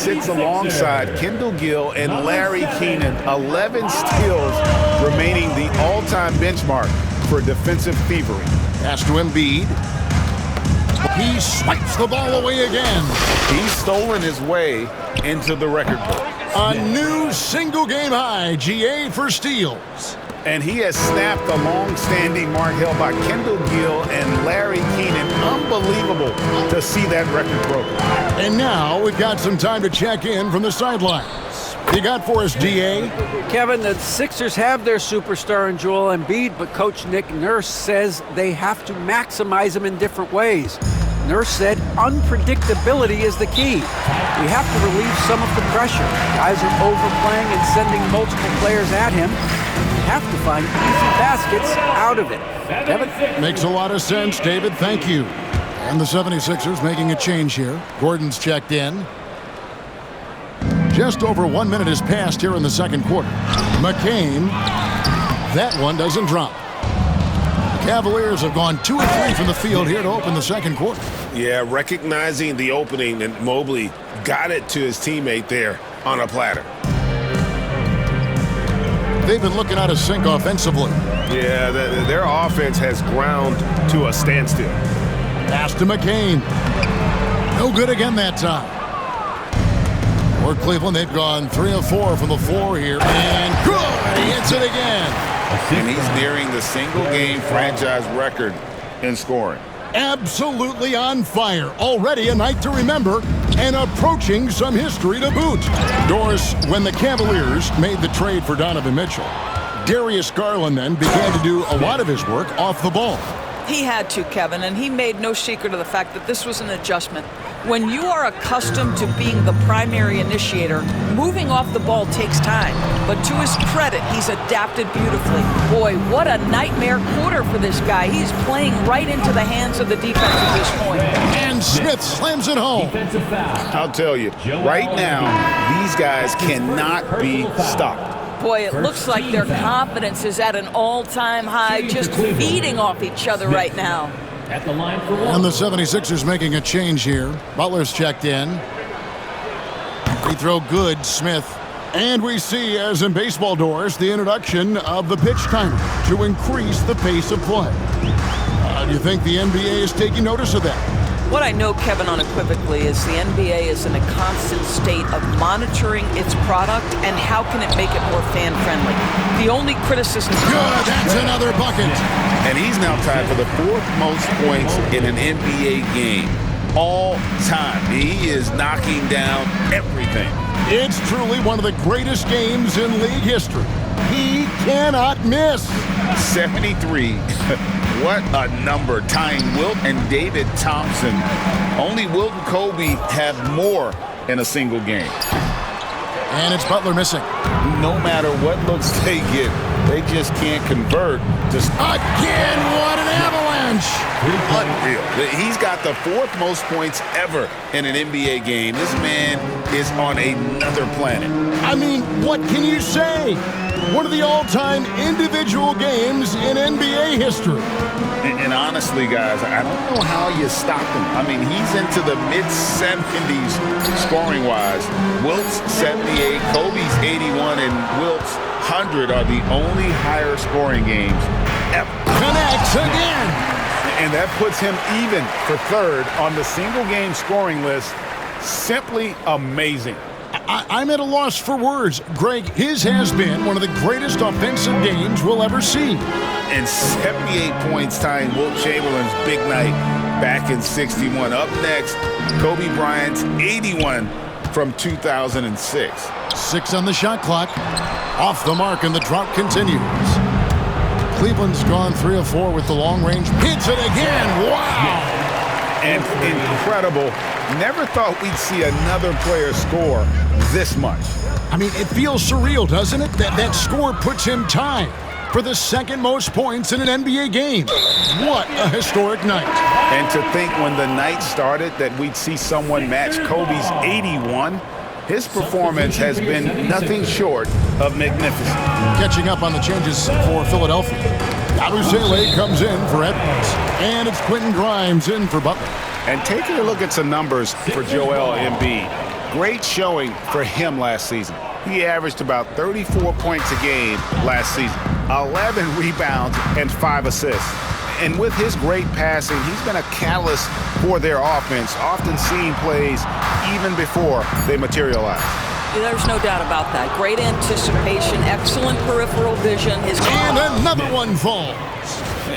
sits alongside Kendall Gill and Larry Keenan. 11 steals, remaining the all-time benchmark for defensive thievery. Pass to Embiid. He swipes the ball away again. He's stolen his way into the record book. A new single-game high, GA for steals. And he has snapped the long-standing mark held by Kendall Gill and Larry Keenan. Unbelievable to see that record broken. And now we've got some time to check in from the sidelines. You got for us, DA? Kevin, the Sixers have their superstar in Joel Embiid, but Coach Nick Nurse says they have to maximize him in different ways. Nurse said unpredictability is the key. We have to relieve some of the pressure. Guys are overplaying and sending multiple players at him. We have to find easy baskets out of it. Kevin? Makes a lot of sense, David. Thank you. And the 76ers making a change here. Gordon's checked in. Just over 1 minute has passed here in the second quarter. McCain, that one doesn't drop. The Cavaliers have gone 2 of 3 from the field here to open the second quarter. Yeah, recognizing the opening, and Mobley got it to his teammate there on a platter. They've been looking out of sync offensively. Yeah, their offense has ground to a standstill. Pass to McCain. No good again that time. For Cleveland, they've gone 3 of 4 from the floor here. And good! He hits it again. And he's nearing the single-game franchise record in scoring. Absolutely on fire. Already a night to remember and approaching some history to boot. Doris, when the Cavaliers made the trade for Donovan Mitchell, Darius Garland then began to do a lot of his work off the ball. He had to, Kevin, and he made no secret of the fact that this was an adjustment. When you are accustomed to being the primary initiator, moving off the ball takes time. But to his credit, he's adapted beautifully. Boy, what a nightmare quarter for this guy. He's playing right into the hands of the defense at this point. And Smith slams it home. I'll tell you, right now, these guys cannot be stopped. Boy, it looks like their confidence is at an all-time high, just feeding off each other right now. At the line for one. And the 76ers making a change here. Butler's checked in. Free throw good, Smith. And we see, as in baseball, Doors, the introduction of the pitch timer to increase the pace of play. Do you think the NBA is taking notice of that? What I know, Kevin, unequivocally is the NBA is in a constant state of monitoring its product and how can it make it more fan-friendly. The only criticism... Good, that's another bucket. And he's now tied for the 4th most points in an NBA game all time. He is knocking down everything. It's truly one of the greatest games in league history. He cannot miss. 73. What a number, tying Wilt and David Thompson. Only Wilt and Kobe have more in a single game. And it's Butler missing. No matter what looks they get, they just can't convert. Again, what an avalanche! Unreal. He's got the 4th most points ever in an NBA game. This man is on another planet. I mean, what can you say? One of the all-time individual games in NBA history. And honestly, guys, I don't know how you stop him. I mean, he's into the mid-70s scoring-wise. Wilt's 78, Kobe's 81, and Wilt's 100 are the only higher scoring games ever. Connects again. And that puts him even for 3rd on the single-game scoring list. Simply amazing. I'm at a loss for words. Greg, his has been one of the greatest offensive games we'll ever see. And 78 points tying Wilt Chamberlain's big night back in 61. Up next, Kobe Bryant's 81 from 2006. 6 on the shot clock. Off the mark, and the drought continues. Cleveland's gone 3 of 4 with the long range. Hits it again. Wow. And incredible. Never thought we'd see another player score this much. I mean, it feels surreal, doesn't it? That score puts him tied for the 2nd most points in an NBA game. What a historic night. And to think when the night started that we'd see someone match Kobe's 81, his performance has been nothing short of magnificent. Catching up on the changes for Philadelphia. Abusele comes in for Edwards. And it's Quentin Grimes in for Butler. And taking a look at some numbers for Joel Embiid. great showing for him last season. He averaged about 34 points a game last season, 11 rebounds, and 5 assists. And with his great passing, he's been a catalyst for their offense, often seeing plays even before they materialize. There's no doubt about that. Great anticipation, excellent peripheral vision. And another one falls.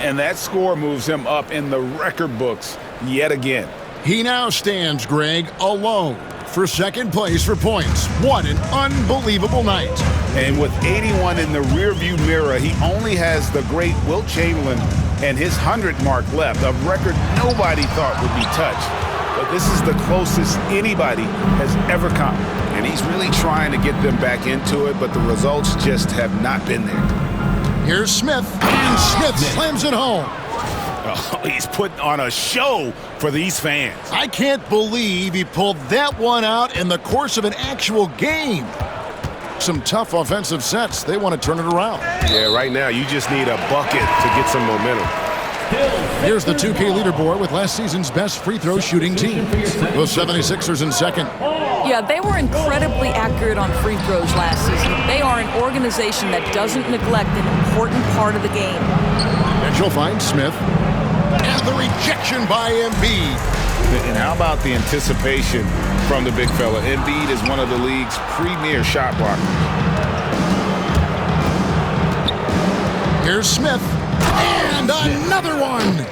And that score moves him up in the record books yet again. He now stands, Greg, alone for second place for points. What an unbelievable night. And with 81 in the rearview mirror, he only has the great Wilt Chamberlain and his 100 mark left, a record nobody thought would be touched. But this is the closest anybody has ever come. And he's really trying to get them back into it, but the results just have not been there. Here's Smith, and Smith slams it home. Oh, he's putting on a show for these fans. I can't believe he pulled that one out in the course of an actual game. Some tough offensive sets. They want to turn it around. Yeah, right now you just need a bucket to get some momentum. Here's the 2K leaderboard with last season's best free throw shooting team. The 76ers in second. Yeah, they were incredibly accurate on free throws last season. They are an organization that doesn't neglect an important part of the game. And you'll find Smith. And the rejection by Embiid. And how about the anticipation from the big fella? Embiid is one of the league's premier shot blockers. Here's Smith. And another one.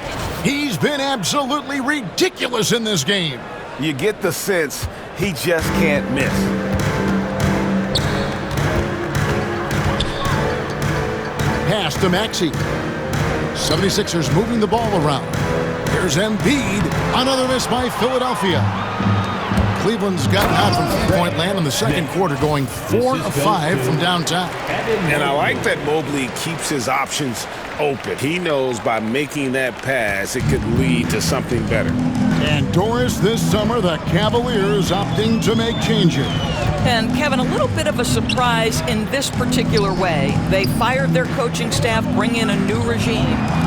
He's been absolutely ridiculous in this game. You get the sense he just can't miss. Pass to Maxey. 76ers moving the ball around. Here's Embiid. Another miss by Philadelphia. Cleveland's gotten out from three-point land in the second quarter, going 4 of 5 from downtown. And I like that Mobley keeps his options open. He knows by making that pass, it could lead to something better. And Doris, this summer, the Cavaliers opting to make changes. And Kevin, a little bit of a surprise in this particular way. They fired their coaching staff, bring in a new regime.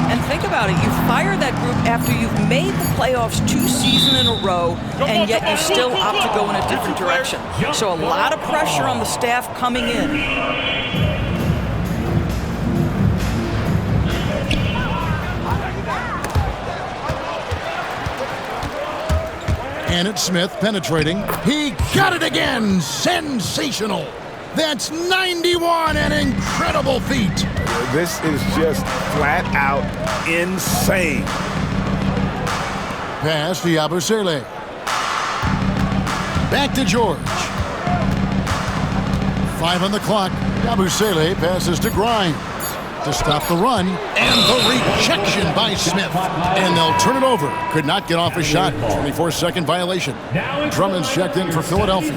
And think about it, you fire that group after you've made the playoffs 2 seasons in a row, and yet you still opt to go in a different direction. So a lot of pressure on the staff coming in. And it's Smith penetrating. He got it again. Sensational. That's 91, an incredible feat. This is just flat out insane. Pass to Yabusele. Back to George. 5 on the clock. Yabusele passes to Grimes to stop the run, and the rejection by Smith. And they'll turn it over. Could not get off a shot. 24-second violation. Drummond's checked in for Philadelphia.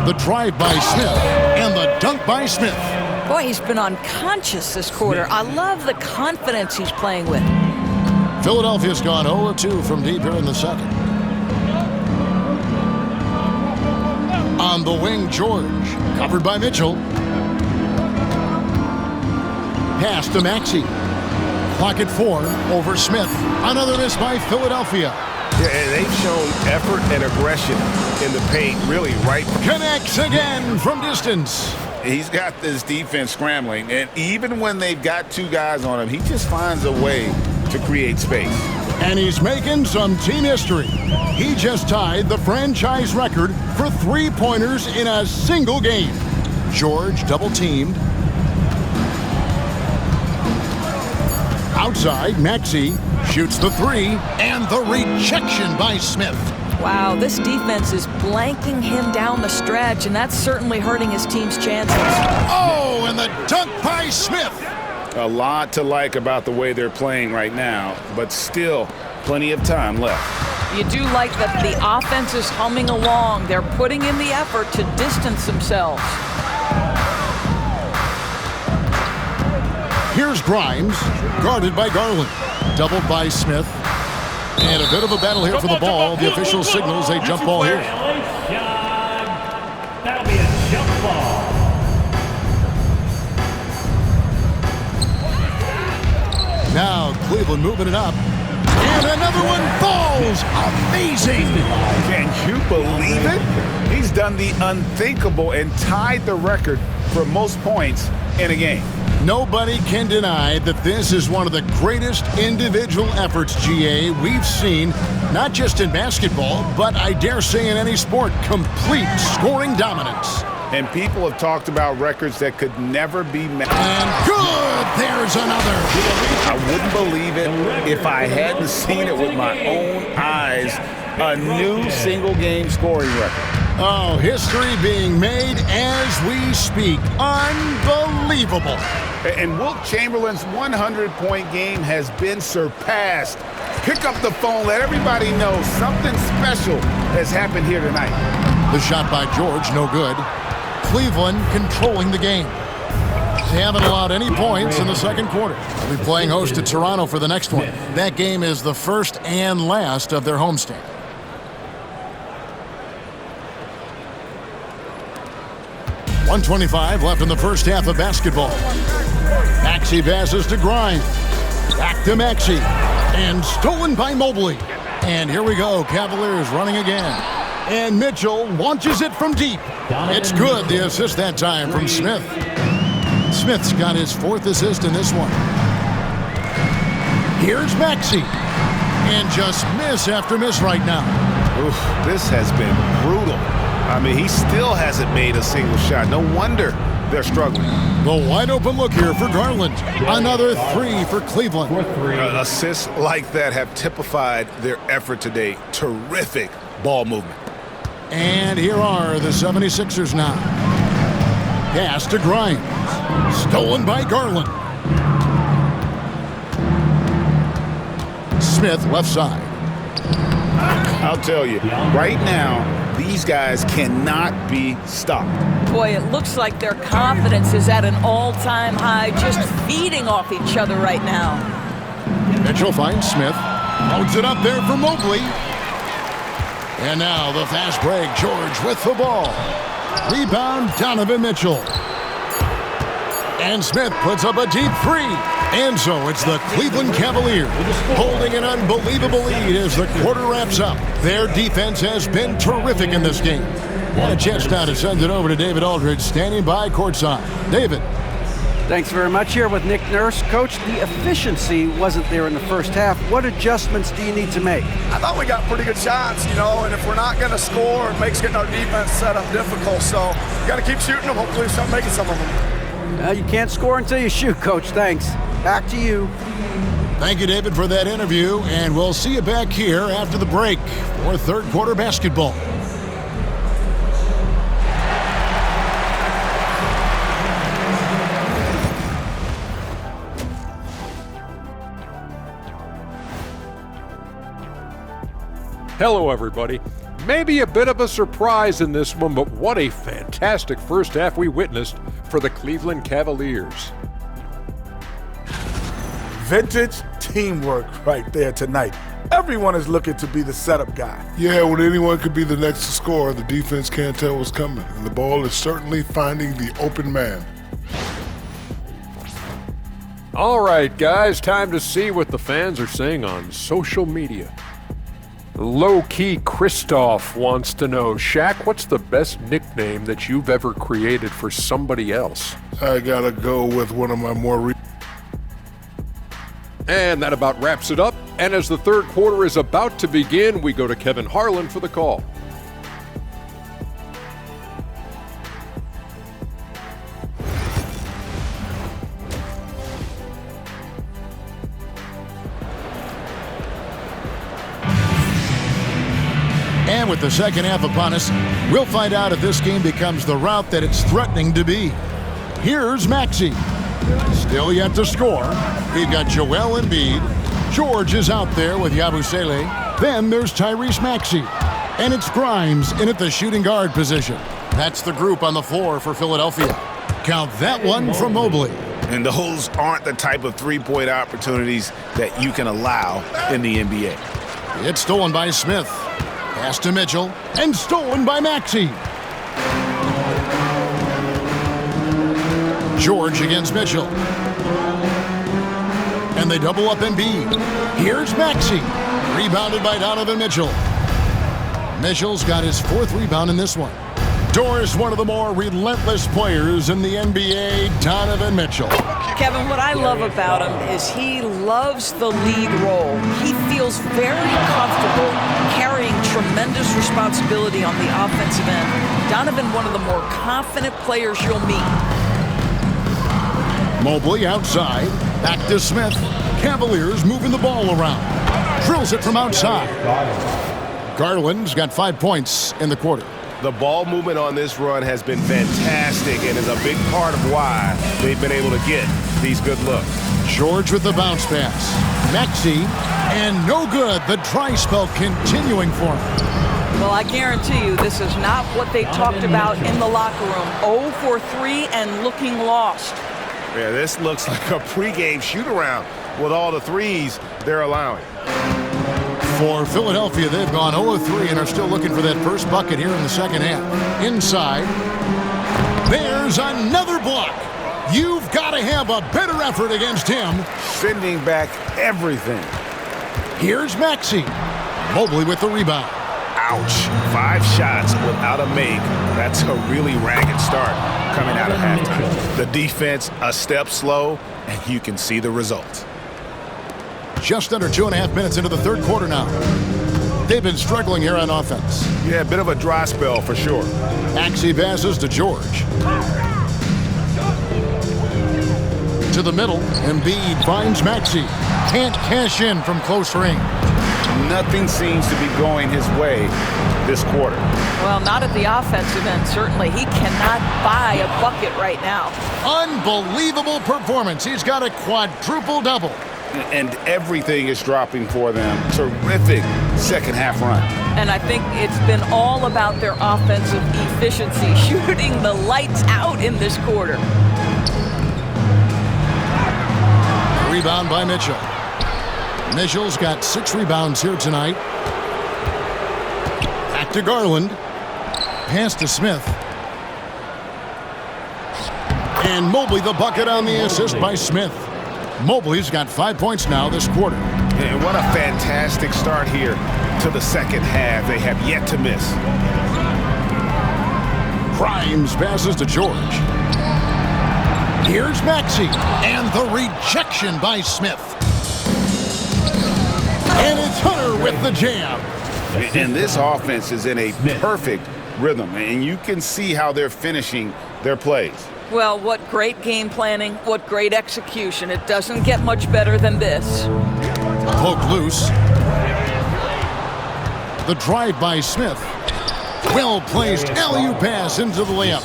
The drive by Smith, and the dunk by Smith. Boy, he's been unconscious this quarter. I love the confidence he's playing with. Philadelphia's gone 0-2 from deep here in the second. On the wing, George. Covered by Mitchell. Pass to Maxey. Clock at 4 over Smith. Another miss by Philadelphia. Yeah, and they've shown effort and aggression in the paint, really, right? Connects again from distance. He's got this defense scrambling, and even when they've got 2 guys on him, he just finds a way to create space. And he's making some team history. He just tied the franchise record for 3-pointers in a single game. George double-teamed. Outside, Maxey shoots the 3, and the rejection by Smith. Wow, this defense is blanking him down the stretch, and that's certainly hurting his team's chances. Oh, and the dunk by Smith. A lot to like about the way they're playing right now, but still plenty of time left. You do like that the offense is humming along. They're putting in the effort to distance themselves. Here's Grimes, guarded by Garland. Doubled by Smith. And a bit of a battle here for the ball. The official signals a jump ball here. That'll be a jump ball. Now Cleveland moving it up. And another one falls. Amazing. Can you believe it? He's done the unthinkable and tied the record for most points in a game. Nobody can deny that this is one of the greatest individual efforts, GA, we've seen, not just in basketball, but I dare say in any sport. Complete scoring dominance. And people have talked about records that could never be matched. And good! There's another. I wouldn't believe it if I hadn't seen it with my own eyes. A new single-game scoring record. Oh, history being made as we speak. Unbelievable. And Wilt Chamberlain's 100-point game has been surpassed. Pick up the phone, let everybody know something special has happened here tonight. The shot by George, no good. Cleveland controlling the game. They haven't allowed any points in the second quarter. They'll be playing host to Toronto for the next one. That game is the first and last of their homestand. .125 left in the first half of basketball. Maxey passes to Grimes. Back to Maxey. And stolen by Mobley. And here we go. Cavaliers running again. And Mitchell launches it from deep. It's good. The assist that time from Smith. Smith's got his fourth assist in this one. Here's Maxey. And just miss after miss right now. Oof, this has been brutal. I mean, he still hasn't made a single shot. No wonder they're struggling. The wide open look here for Garland. Another three for Cleveland. Assists like that have typified their effort today. Terrific ball movement. And here are the 76ers now. Pass to Grimes. Stolen by Garland. Smith left side. I'll tell you, right now, these guys cannot be stopped. Boy, it looks like their confidence is at an all-time high, just feeding off each other right now. Mitchell finds Smith. Loads it up there for Mobley. And now the fast break. George with the ball. Rebound, Donovan Mitchell. And Smith puts up a deep three. And so it's the Cleveland Cavaliers holding an unbelievable lead as the quarter wraps up. Their defense has been terrific in this game. And a chance now to send it over to David Aldridge, standing by courtside. David. Thanks very much. Here with Nick Nurse. Coach, the efficiency wasn't there in the first half. What adjustments do you need to make? I thought we got pretty good shots, and if we're not going to score, it makes getting our defense set up difficult. So you got to keep shooting them. Hopefully start making some of them. You can't score until you shoot, Coach. Thanks. Back to you. Thank you, David, for that interview, and we'll see you back here after the break for third quarter basketball. Hello, everybody. Maybe a bit of a surprise in this one, but what a fantastic first half we witnessed for the Cleveland Cavaliers. Vintage teamwork right there tonight. Everyone is looking to be the setup guy. Yeah, when anyone could be the next to score, the defense can't tell what's coming, and the ball is certainly finding the open man. All right, guys, time to see what the fans are saying on social media. Low-key Christoph wants to know, Shaq, what's the best nickname that you've ever created for somebody else? I gotta go with one of my more And that about wraps it up. And as the third quarter is about to begin, we go to Kevin Harlan for the call. And with the second half upon us, we'll find out if this game becomes the route that it's threatening to be. Here's Maxey. Still yet to score. We've got Joel Embiid. George is out there with Yabusele. Then there's Tyrese Maxey. And it's Grimes in at the shooting guard position. That's the group on the floor for Philadelphia. Count that one from Mobley. And those aren't the type of three-point opportunities that you can allow in the NBA. It's stolen by Smith. Pass to Mitchell. And stolen by Maxey. George against Mitchell. And they double up Embiid. Here's Maxey. Rebounded by Donovan Mitchell. Mitchell's got his 4th rebound in this one. Doors, one of the more relentless players in the NBA, Donovan Mitchell. Kevin, what I love about him is he loves the lead role. He feels very comfortable carrying tremendous responsibility on the offensive end. Donovan, one of the more confident players you'll meet. Mobley outside. Back to Smith. Cavaliers moving the ball around. Drills it from outside. Garland's got 5 points in the quarter. The ball movement on this run has been fantastic and is a big part of why they've been able to get these good looks. George with the bounce pass. Maxey, and no good. The dry spell continuing for him. Well, I guarantee you this is not what they talked about in the locker room. 0 for 3 and looking lost. Yeah, this looks like a pregame shoot-around with all the threes they're allowing. For Philadelphia, they've gone 0-3 and are still looking for that first bucket here in the second half. Inside, there's another block. You've got to have a better effort against him. Sending back everything. Here's Maxey. Mobley with the rebound. Ouch. 5 shots without a make. That's a really ragged start coming out of halftime. The defense a step slow, and you can see the results. Just under 2.5 minutes into the third quarter now. They've been struggling here on offense. Yeah, a bit of a dry spell for sure. Maxey passes to George. To the middle, Embiid finds Maxey. Can't cash in from close range. Nothing seems to be going his way this quarter. Well, not at the offensive end, certainly. He cannot buy a bucket right now. Unbelievable performance. He's got a quadruple-double. And everything is dropping for them. Terrific second half run. And I think it's been all about their offensive efficiency, shooting the lights out in this quarter. Rebound by Mitchell. Mitchell's got 6 rebounds here tonight. Back to Garland. Pass to Smith. And Mobley the bucket on the assist by Smith. Mobley's got 5 points now this quarter. And what a fantastic start here to the second half. They have yet to miss. Grimes passes to George. Here's Maxey. And the rejection by Smith. And it's Hunter with the jam. And this offense is in a perfect rhythm. And you can see how they're finishing their plays. Well, what great game planning, what great execution. It doesn't get much better than this. Poke loose. The drive by Smith. Well-placed alley-oop pass into the layup.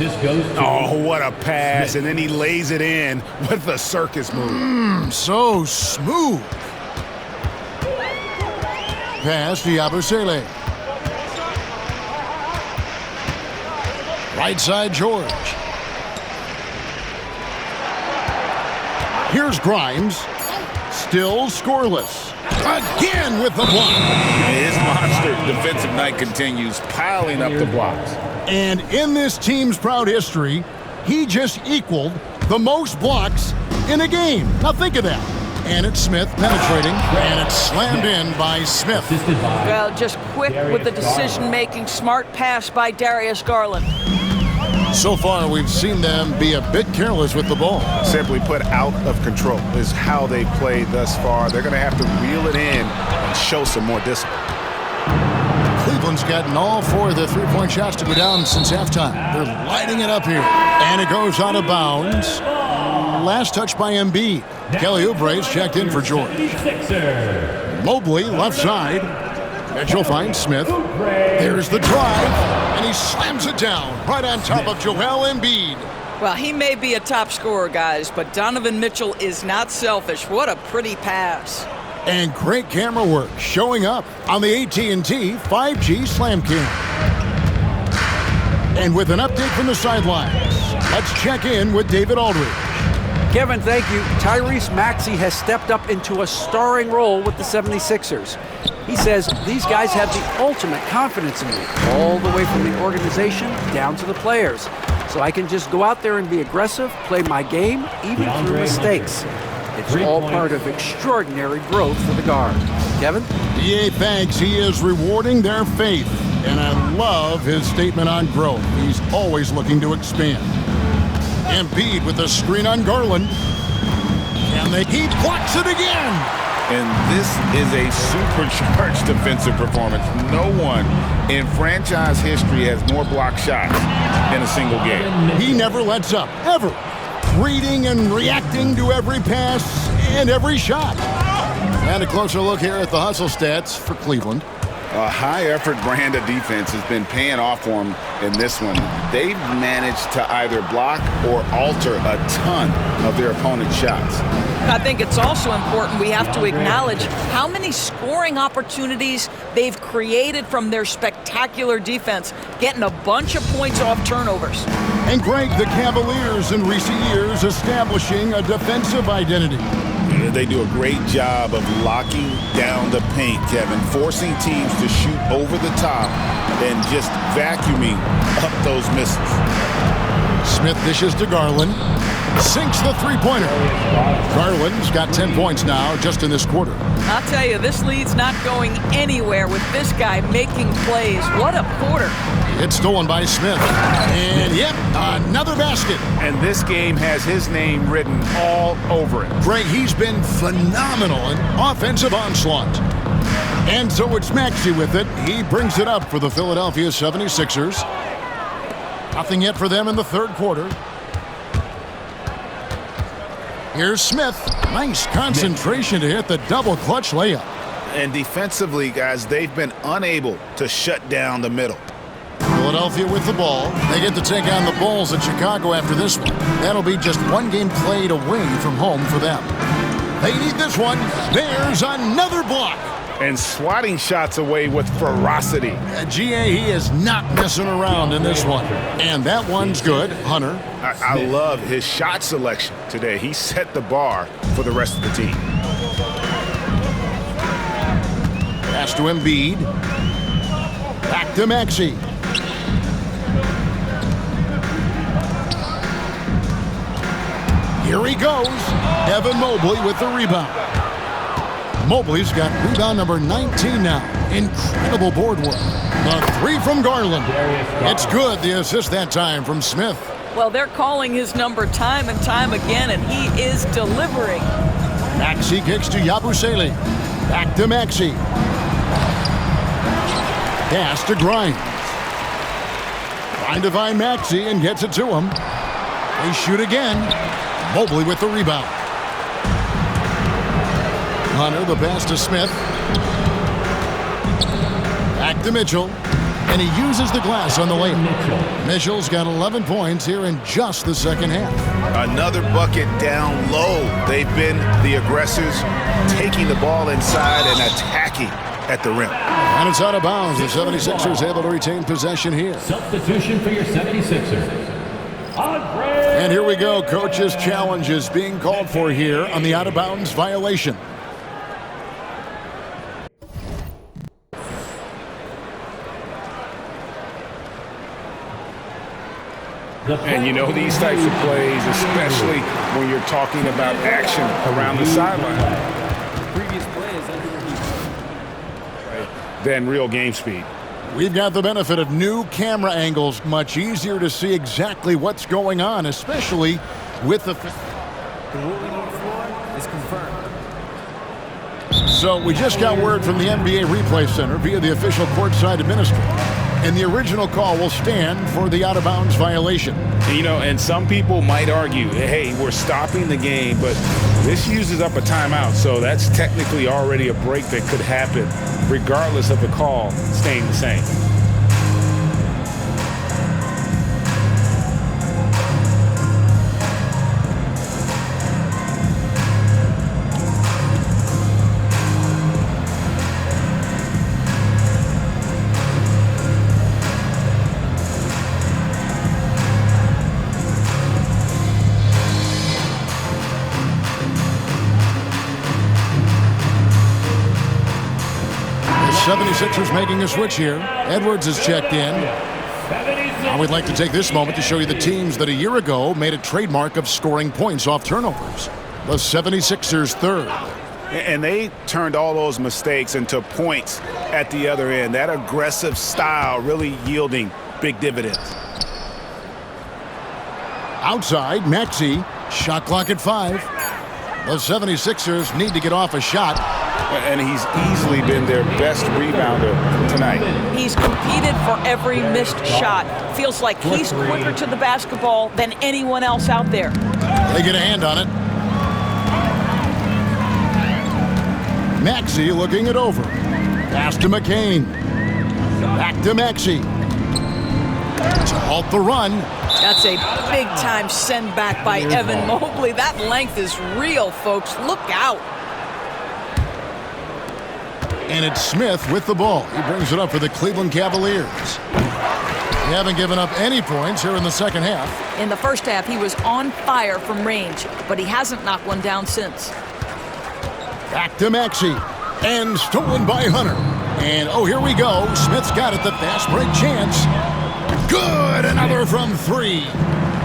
Oh, what a pass. And then he lays it in with the circus move. So smooth. Pass to Yabusele. Right side, George. Here's Grimes. Still scoreless. Again with the block. His monster defensive night continues, piling up the blocks. And in this team's proud history, he just equaled the most blocks in a game. Now think of that. And it's Smith penetrating, and it's slammed in by Smith. Well, just quick with the decision-making, smart pass by Darius Garland. So far, we've seen them be a bit careless with the ball. Simply put, out of control is how they've played thus far. They're going to have to reel it in and show some more discipline. Cleveland's gotten all 4 of their three-point shots to go down since halftime. They're lighting it up here. And it goes out of bounds. Last touch by Embiid. Kelly Oubre's checked in for George. Mobley, left side. Mitchell finds Smith. There's the drive, and he slams it down right on top of Joel Embiid. Well, he may be a top scorer, guys, but Donovan Mitchell is not selfish. What a pretty pass. And great camera work showing up on the AT&T 5G Slam Cam. And with an update from the sidelines, let's check in with David Aldridge. Kevin, thank you. Tyrese Maxey has stepped up into a starring role with the 76ers. He says these guys have the ultimate confidence in me, all the way from the organization down to the players. So I can just go out there and be aggressive, play my game, even through mistakes. It's all part of extraordinary growth for the guard. Kevin? DA thanks. He is rewarding their faith. And I love his statement on growth. He's always looking to expand. Embiid with the screen on Garland. And he blocks it again. And this is a supercharged defensive performance. No one in franchise history has more block shots in a single game. He never lets up, ever. Reading and reacting to every pass and every shot. And a closer look here at the hustle stats for Cleveland. A high-effort brand of defense has been paying off for them in this one. They've managed to either block or alter a ton of their opponent's shots. I think it's also important we have to acknowledge how many scoring opportunities they've created from their spectacular defense, getting a bunch of points off turnovers. And Greg, the Cavaliers in recent years establishing a defensive identity. They do a great job of locking down the paint, Kevin, forcing teams to shoot over the top and just vacuuming up those misses. Smith dishes to Garland. Sinks the three-pointer. Garland's got 10 points now just in this quarter. I'll tell you, this lead's not going anywhere with this guy making plays. What a quarter. It's stolen by Smith. And, yep, another basket. And this game has his name written all over it. Greg, he's been phenomenal in offensive onslaught. And so it's Maxey with it. He brings it up for the Philadelphia 76ers. Nothing yet for them in the third quarter. Here's Smith. Nice concentration to hit the double clutch layup. And defensively, guys, they've been unable to shut down the middle. Philadelphia with the ball. They get to take on the Bulls at Chicago after this one. That'll be just one game played away from home for them. They need this one. There's another block. And swatting shots away with ferocity. GA, he is not messing around in this one. And that one's good. Hunter. I love his shot selection today. He set the bar for the rest of the team. Pass to Embiid. Back to Maxey. Here he goes. Evan Mobley with the rebound. Mobley's got rebound number 19 now. Incredible board work. The three from Garland. It's good. The assist that time from Smith. Well, they're calling his number time and time again, and he is delivering. Maxey kicks to Yabusele. Back to Maxey. Pass to Grimes. Trying to find Maxey and gets it to him. They shoot again. Mobley with the rebound. Hunter, the pass to Smith. Back to Mitchell. And he uses the glass on the layup. Mitchell's got 11 points here in just the second half. Another bucket down low. They've been the aggressors, taking the ball inside and attacking at the rim. And it's out of bounds. The 76ers able to retain possession here. Substitution for your 76ers. And here we go. Coach's challenge is being called for here on the out-of-bounds violation. And you know these types of plays, especially when you're talking about action around the sideline. Previous play is under review. Than real game speed. We've got the benefit of new camera angles. Much easier to see exactly what's going on, especially with the... The ruling on the floor is confirmed. So we just got word from the NBA Replay Center via the official courtside administrator. And the original call will stand for the out-of-bounds violation. You know, and some people might argue, hey, we're stopping the game, but this uses up a timeout, so that's technically already a break that could happen, regardless of the call staying the same. The 76ers making a switch here. Edwards is checked in. I would like to take this moment to show you the teams that a year ago made a trademark of scoring points off turnovers. The 76ers third. And they turned all those mistakes into points at the other end. That aggressive style really yielding big dividends. Outside, Maxey. Shot clock at 5. The 76ers need to get off a shot. And he's easily been their best rebounder tonight. He's competed for every missed shot. Feels like he's quicker to the basketball than anyone else out there. They get a hand on it. Maxey looking it over. Pass to McCain. Back to Maxey. To halt the run. That's a big-time send back by Evan Mobley. That length is real, folks. Look out. And it's Smith with the ball. He brings it up for the Cleveland Cavaliers. They haven't given up any points here in the second half. In the first half, he was on fire from range, but he hasn't knocked one down since. Back to Maxey. And stolen by Hunter. And, oh, here we go. Smith's got it, the fast break chance. Good! Another from 3.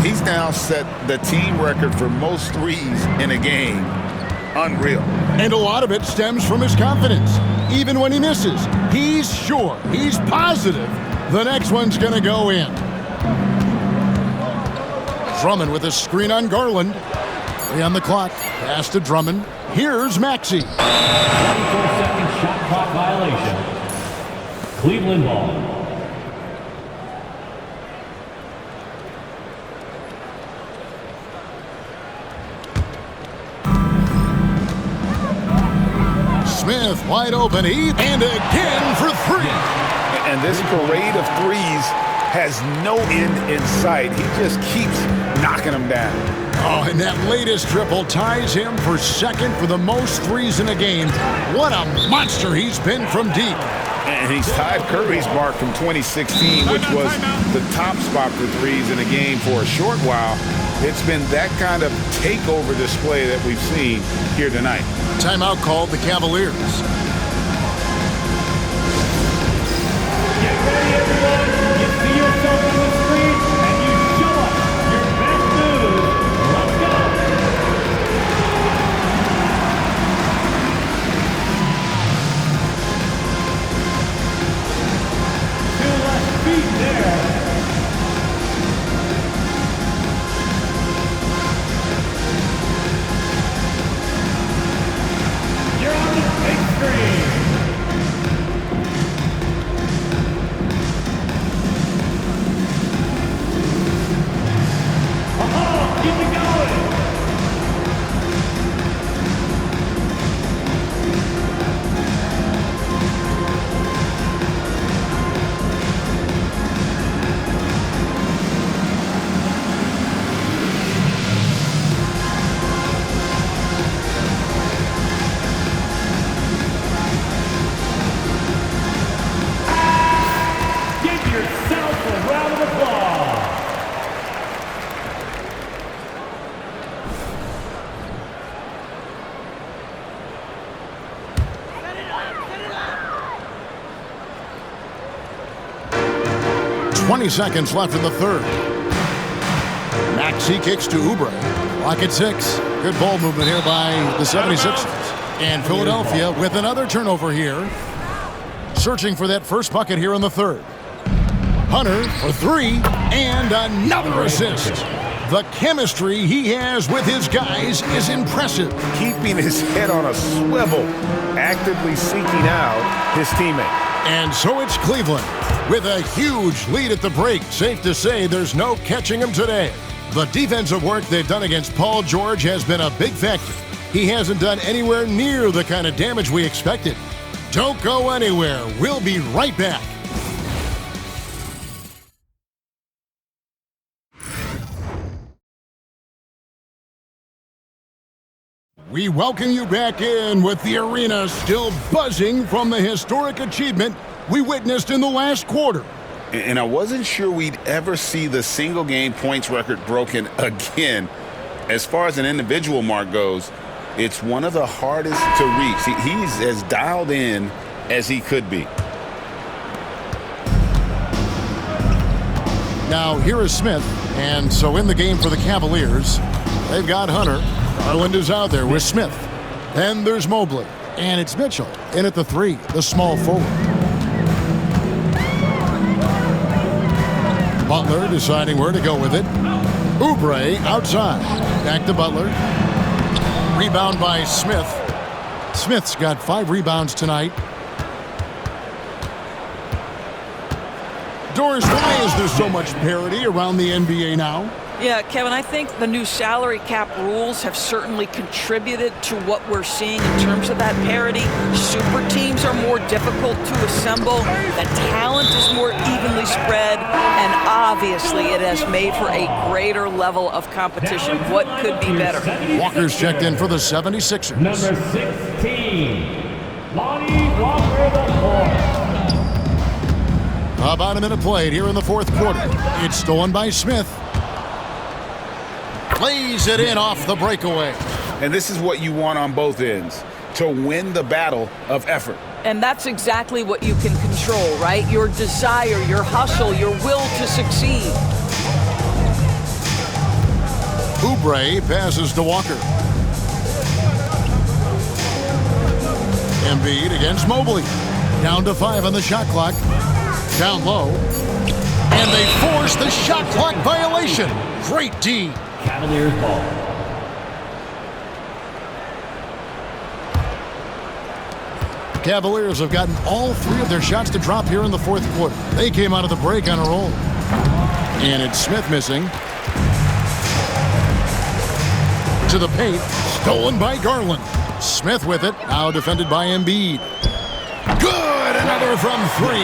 He's now set the team record for most threes in a game. Unreal. And a lot of it stems from his confidence. Even when he misses, he's sure, he's positive the next one's going to go in. Drummond with a screen on Garland. 3 on the clock. Pass to Drummond. Here's Maxey. 24-second shot clock violation. Cleveland ball. Smith wide open, and again for 3. And this parade of threes has no end in sight. He just keeps knocking them down. Oh, and that latest triple ties him for second for the most threes in a game. What a monster he's been from deep. And he's tied Curry's mark from 2016, which was the top spot for threes in a game for a short while. It's been that kind of takeover display that we've seen here tonight. Timeout called the Cavaliers. Get ready, everyone. You see yourself on the screen, and you show us your best moves. Let's go. Two left feet there. You're on the big screen. Keep it going. Give yourself a round of applause. Set 20 seconds left in the third. Maxey kicks to Oubre. Clock at 6. Good ball movement here by the 76ers. And Philadelphia with another turnover here. Searching for that first bucket here in the third. Hunter for 3 and another assist. The chemistry he has with his guys is impressive. Keeping his head on a swivel, actively seeking out his teammate. And so it's Cleveland with a huge lead at the break. Safe to say there's no catching him today. The defensive work they've done against Paul George has been a big factor. He hasn't done anywhere near the kind of damage we expected. Don't go anywhere. We'll be right back. We welcome you back in with the arena still buzzing from the historic achievement we witnessed in the last quarter. And I wasn't sure we'd ever see the single-game points record broken again. As far as an individual mark goes, it's one of the hardest to reach. He's as dialed in as he could be. Now, here is Smith. And so in the game for the Cavaliers, they've got Hunter. Garland is out there with Smith. Then there's Mobley. And it's Mitchell in at the 3, the small forward. Butler deciding where to go with it. Oubre outside. Back to Butler. Rebound by Smith. Smith's got 5 rebounds tonight. Doris, why is there so much parity around the NBA now? Yeah, Kevin, I think the new salary cap rules have certainly contributed to what we're seeing in terms of that parity. Super teams are more difficult to assemble. The talent is more evenly spread. And obviously, it has made for a greater level of competition. What could be better? Walker's checked in for the 76ers. Number 16, Lonnie Walker IV. About a minute played here in the fourth quarter. It's stolen by Smith. Plays it in off the breakaway. And this is what you want on both ends, to win the battle of effort. And that's exactly what you can control, right? Your desire, your hustle, your will to succeed. Oubre passes to Walker. Embiid against Mobley. Down to 5 on the shot clock. Down low. And they force the shot clock violation. Great D. Cavaliers ball. Cavaliers have gotten all 3 of their shots to drop here in the fourth quarter. They came out of the break on a roll. And it's Smith missing. To the paint. Stolen by Garland. Smith with it. Now defended by Embiid. Good! Another from 3.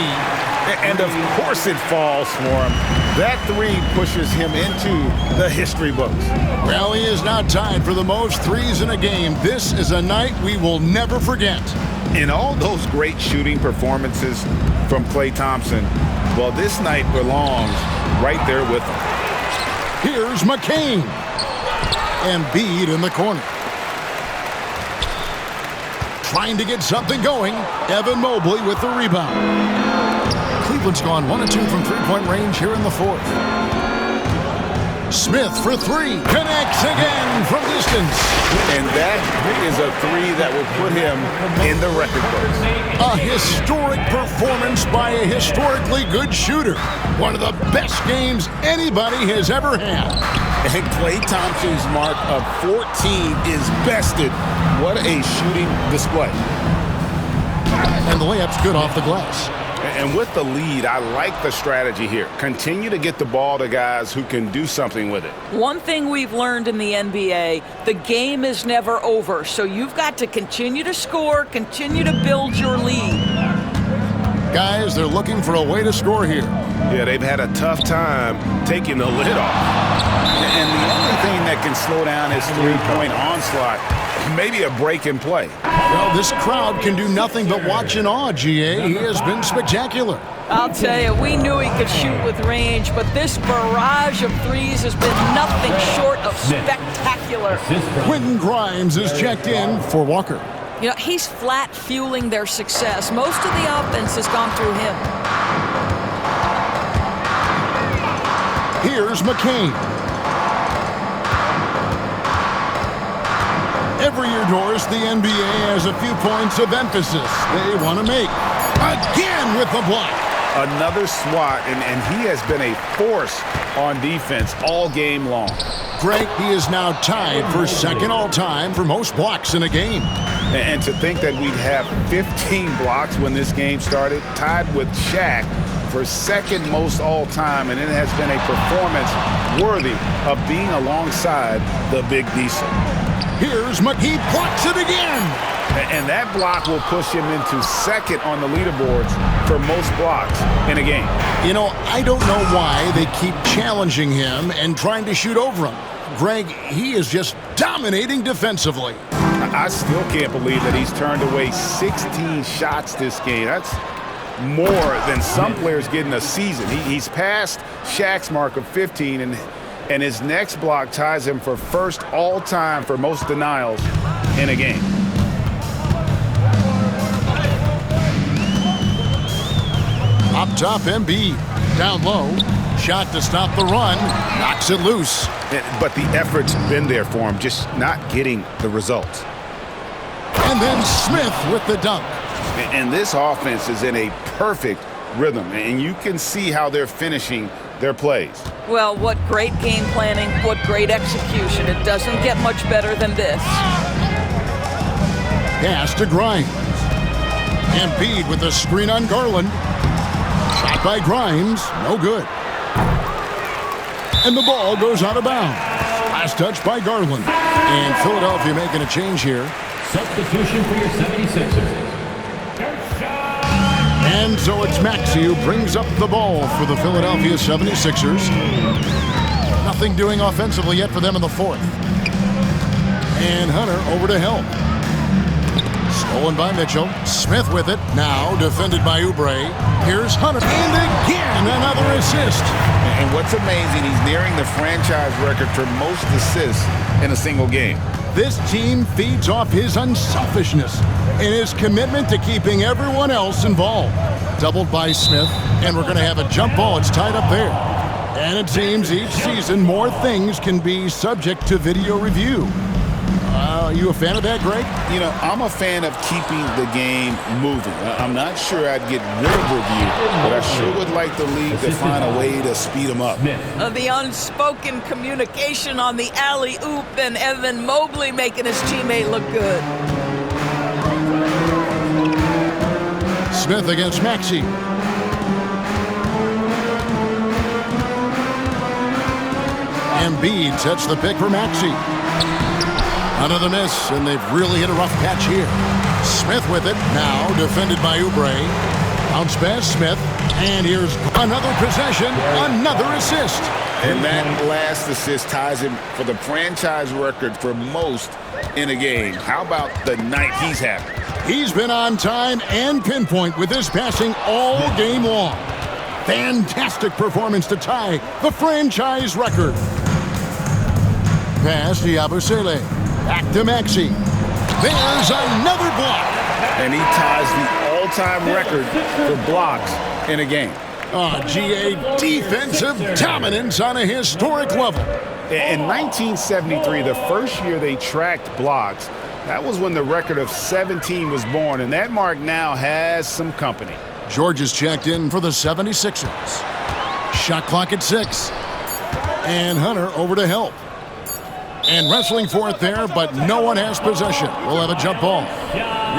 And of course it falls for him. That 3 pushes him into the history books. Well, he is now tied for the most 3s in a game. This is a night we will never forget. In all those great shooting performances from Klay Thompson, well, this night belongs right there with him. Here's McCain. Embiid in the corner. Trying to get something going. Evan Mobley with the rebound. Cleveland's gone 1 of 2 from 3-point range here in the fourth. Smith for 3. Connects again from distance. And that is a 3 that will put him in the record books. A historic performance by a historically good shooter. One of the best games anybody has ever had. And Klay Thompson's mark of 14 is bested. What a shooting display. And the layup's good off the glass. And with the lead, I like the strategy here. Continue to get the ball to guys who can do something with it. One thing we've learned in the NBA, the game is never over. So you've got to continue to score, continue to build your lead. Guys, they're looking for a way to score here. Yeah, they've had a tough time taking the lid off. And the only thing that can slow down his 3-point onslaught, maybe a break in play. Well, this crowd can do nothing but watch in awe, GA. He has been spectacular. I'll tell you, we knew he could shoot with range, but this barrage of 3s has been nothing short of spectacular. Quentin Grimes is checked in for Walker. You know, he's flat fueling their success. Most of the offense has gone through him. Here's McCain. Every year, Doris, the NBA has a few points of emphasis they want to make. Again with the block. Another swat, and he has been a force on defense all game long. Greg, he is now tied for second all-time for most blocks in a game. And to think that we'd have 15 blocks when this game started, tied with Shaq for second most all-time, and it has been a performance worthy of being alongside the Big Diesel. Here's McGee, blocks it again. And that block will push him into second on the leaderboards for most blocks in a game. You know, I don't know why they keep challenging him and trying to shoot over him. Greg, he is just dominating defensively. I still can't believe that he's turned away 16 shots this game. That's more than some players get in a season. He's passed Shaq's mark of 15, and his next block ties him for first all-time for most denials in a game. Up top, Embiid. Down low, shot to stop the run. Knocks it loose. But the effort's been there for him, just not getting the results. And then Smith with the dunk. And this offense is in a perfect rhythm, and you can see how they're finishing their plays. Well, what great game planning, what great execution. It doesn't get much better than this. Pass to Grimes. Embiid with a screen on Garland. Shot by Grimes, no good. And the ball goes out of bounds. Last touch by Garland. And Philadelphia making a change here. Substitution for your 76ers. And so it's Maxey who brings up the ball for the Philadelphia 76ers. Nothing doing offensively yet for them in the fourth. And Hunter over to help. Stolen by Mitchell. Smith with it. Now defended by Oubre. Here's Hunter. And again, another assist. And what's amazing, he's nearing the franchise record for most assists in a single game. This team feeds off his unselfishness and his commitment to keeping everyone else involved. Doubled by Smith, and we're going to have a jump ball. It's tied up there. And it seems each season more things can be subject to video review. Are you a fan of that, Greg? You know, I'm a fan of keeping the game moving. I'm not sure I'd get rid of review, but I sure would like the league to find a way to speed them up. The unspoken communication on the alley-oop and Evan Mobley making his teammate look good. Smith against Maxey. Embiid sets the pick for Maxey. Another miss, and they've really hit a rough patch here. Smith with it, now defended by Oubre. Bounce pass, Smith, and here's another possession, another assist. And that last assist ties him for the franchise record for most in a game. How about the night he's having? He's been on time and pinpoint with his passing all game long. Fantastic performance to tie the franchise record. Pass to Yabusele. Back to Maxey. There's another block. And he ties the all-time record for blocks in a game. GA defensive dominance on a historic level. In 1973, the first year they tracked blocks, that was when the record of 17 was born, and that mark now has some company. George is checked in for the 76ers. Shot clock at 6. And Hunter over to help. And wrestling for it there, but no one has possession. We'll have a jump ball.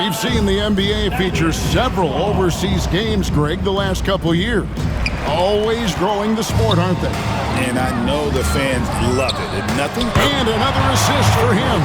We've seen the NBA feature several overseas games, Greg, the last couple years. Always growing the sport, aren't they? And I know the fans love it. And nothing. And another assist for him.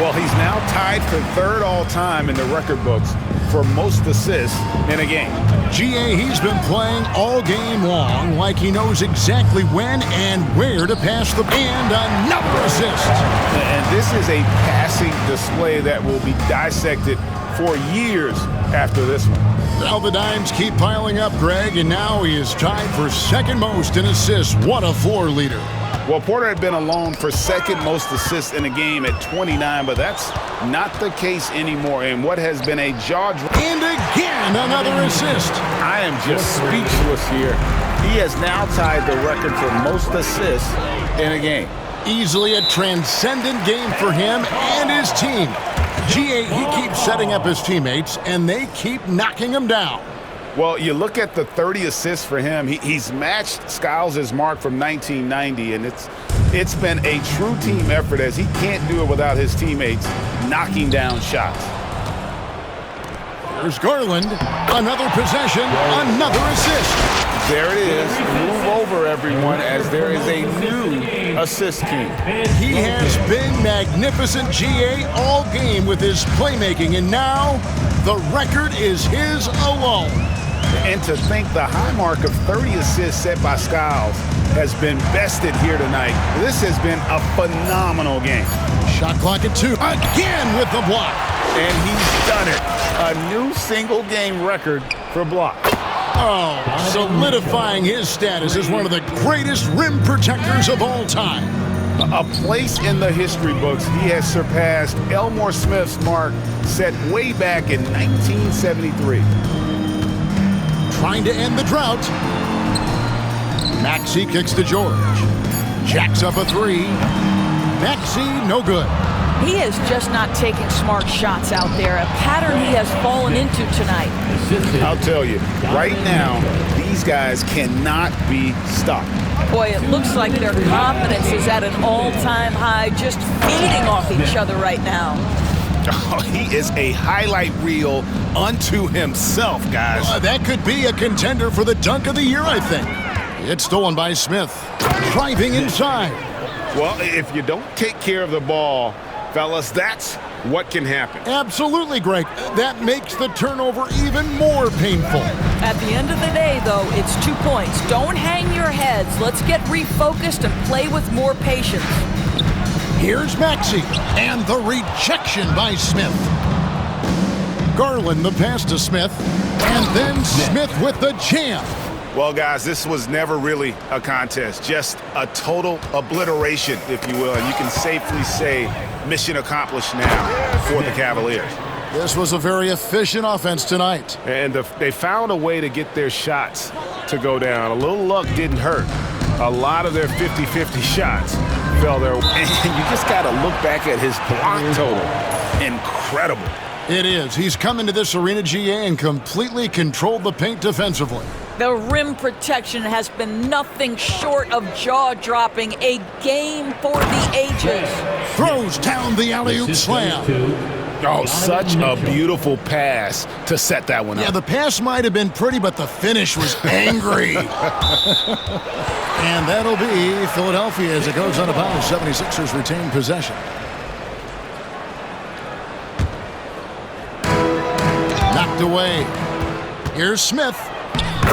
Well, he's now tied for third all-time in the record books for most assists in a game. GA, he's been playing all game long like he knows exactly when and where to pass the ball. And another assist. And this is a passing display that will be dissected for years after this one. Now the dimes keep piling up, Greg, and now he is tied for second most in assists. What a floor leader. Well, Porter had been alone for second most assists in a game at 29, but that's not the case anymore. And what has been a jaw-dropping. And again, another assist. I am just speechless here. He has now tied the record for most assists in a game. Easily a transcendent game for him and his team. GA, he keeps setting up his teammates, and they keep knocking him down. Well, you look at the 30 assists for him. He's matched Skiles' mark from 1990, and it's been a true team effort as he can't do it without his teammates knocking down shots. There's Garland. Another possession, another assist. There it is. Move over, everyone, as there is a new assist king. He has been magnificent, GA, all game with his playmaking, and now the record is his alone. And to think the high mark of 30 assists set by Skiles has been bested here tonight. This has been a phenomenal game. Shot clock at 2. Again with the block. And he's done it. A new single-game record for block. Oh, solidifying his status as one of the greatest rim protectors of all time. A place in the history books. He has surpassed Elmore Smith's mark set way back in 1973. Trying to end the drought. Maxey kicks to George. Jacks up a three. Maxey, no good. He is just not taking smart shots out there, a pattern he has fallen into tonight. I'll tell you, right now, these guys cannot be stopped. Boy, it looks like their confidence is at an all-time high, just feeding off each other right now. Oh, he is a highlight reel unto himself, guys. That could be a contender for the dunk of the year, I think. It's stolen by Smith. Driving inside. Well, if you don't take care of the ball, fellas, that's what can happen. Absolutely, Greg. That makes the turnover even more painful. At the end of the day, though, it's 2 points. Don't hang your heads. Let's get refocused and play with more patience. Here's Maxey, and the rejection by Smith. Garland the pass to Smith, and then Smith with the jam. Well, guys, this was never really a contest, just a total obliteration, if you will, and you can safely say mission accomplished now for the Cavaliers. This was a very efficient offense tonight. And they found a way to get their shots to go down. A little luck didn't hurt. A lot of their 50-50 shots fell their way. And you just got to look back at his block total. Incredible. It is. He's come into this arena, GA, and completely controlled the paint defensively. The rim protection has been nothing short of jaw-dropping, a game for the ages. Throws down the alley-oop slam. Oh, such a beautiful pass to set that one up. Yeah, the pass might have been pretty, but the finish was angry. And that'll be Philadelphia as it goes on a bounce. 76ers retain possession. Knocked away. Here's Smith.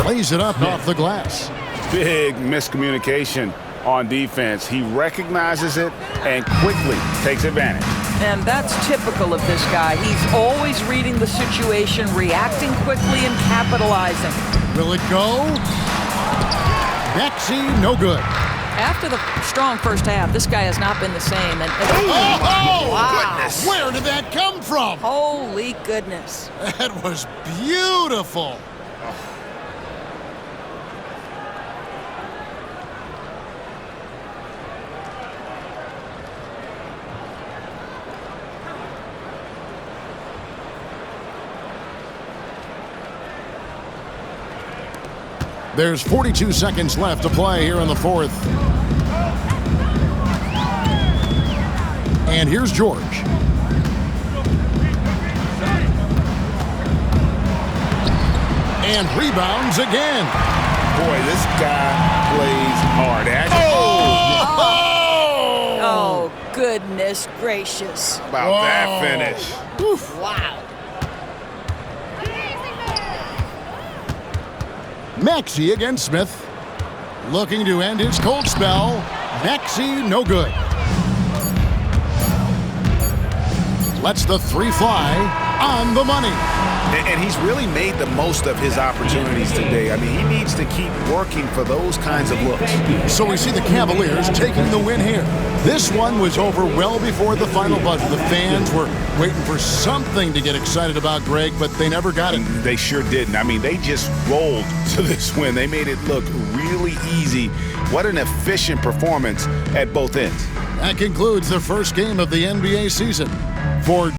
Plays it up off the glass. Big miscommunication on defense. He recognizes it and quickly takes advantage. And that's typical of this guy. He's always reading the situation, reacting quickly, and capitalizing. Will it go? Maxey, no good. After the strong first half, this guy has not been the same. Wow. Goodness. Where did that come from? Holy goodness. That was beautiful. There's 42 seconds left to play here in the fourth. And here's George. And rebounds again. Boy, this guy plays hard. Oh, goodness gracious. About that finish. Oof. Wow. Maxey against Smith. Looking to end his cold spell. Maxey, no good. Lets the three fly on the money. And he's really made the most of his opportunities today. I mean, he needs to keep working for those kinds of looks. So we see the Cavaliers taking the win here. This one was over well before the final buzzer. The fans were waiting for something to get excited about, Greg, but they never got it. They sure didn't. I mean, they just rolled to this win. They made it look really easy. What an efficient performance at both ends. That concludes the first game of the NBA season. For